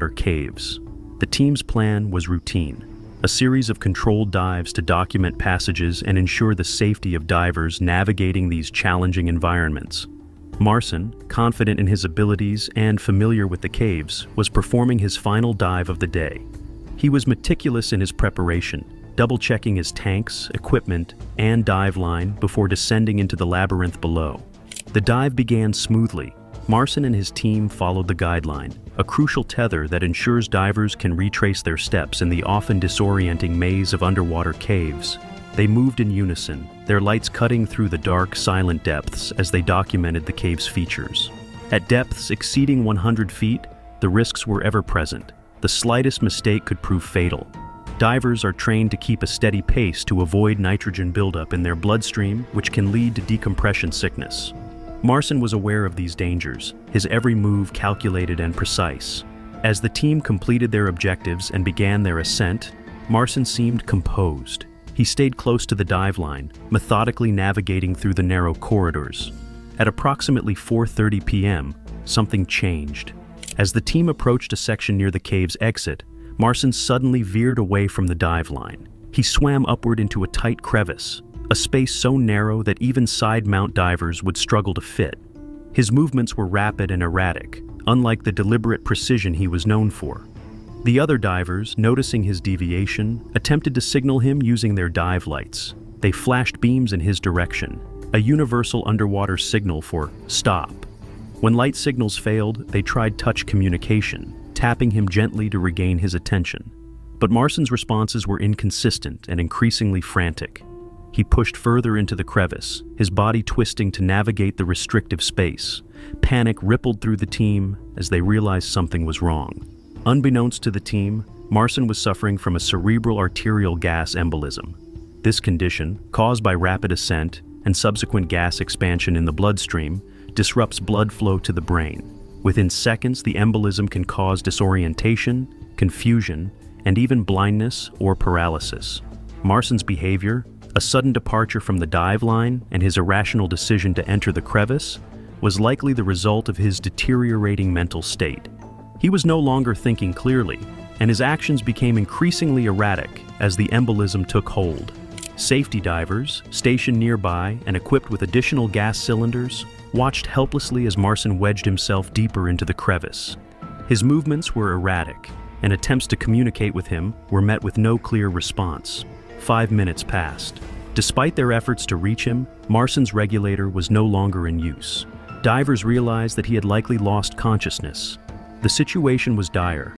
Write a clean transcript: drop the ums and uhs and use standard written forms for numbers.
caves. The team's plan was routine: a series of controlled dives to document passages and ensure the safety of divers navigating these challenging environments. Marcin, confident in his abilities and familiar with the caves, was performing his final dive of the day. He was meticulous in his preparation, double-checking his tanks, equipment, and dive line before descending into the labyrinth below. The dive began smoothly. Marcin and his team followed the guideline, a crucial tether that ensures divers can retrace their steps in the often disorienting maze of underwater caves. They moved in unison, their lights cutting through the dark, silent depths as they documented the cave's features. At depths exceeding 100 feet, the risks were ever present. The slightest mistake could prove fatal. Divers are trained to keep a steady pace to avoid nitrogen buildup in their bloodstream, which can lead to decompression sickness. Marcin was aware of these dangers, his every move calculated and precise. As the team completed their objectives and began their ascent, Marcin seemed composed. He stayed close to the dive line, methodically navigating through the narrow corridors. At approximately 4:30 p.m., something changed. As the team approached a section near the cave's exit, Marcin suddenly veered away from the dive line. He swam upward into a tight crevice, a space so narrow that even side-mount divers would struggle to fit. His movements were rapid and erratic, unlike the deliberate precision he was known for. The other divers, noticing his deviation, attempted to signal him using their dive lights. They flashed beams in his direction, a universal underwater signal for stop. When light signals failed, they tried touch communication, tapping him gently to regain his attention. But Marcin's responses were inconsistent and increasingly frantic. He pushed further into the crevice, his body twisting to navigate the restrictive space. Panic rippled through the team as they realized something was wrong. Unbeknownst to the team, Marcin was suffering from a cerebral arterial gas embolism. This condition, caused by rapid ascent and subsequent gas expansion in the bloodstream, disrupts blood flow to the brain. Within seconds, the embolism can cause disorientation, confusion, and even blindness or paralysis. Marcin's behavior, a sudden departure from the dive line and his irrational decision to enter the crevice, was likely the result of his deteriorating mental state. He was no longer thinking clearly, and his actions became increasingly erratic as the embolism took hold. Safety divers, stationed nearby and equipped with additional gas cylinders, watched helplessly as Marcin wedged himself deeper into the crevice. His movements were erratic, and attempts to communicate with him were met with no clear response. 5 minutes passed. Despite their efforts to reach him, Marcin's regulator was no longer in use. Divers realized that he had likely lost consciousness. The situation was dire,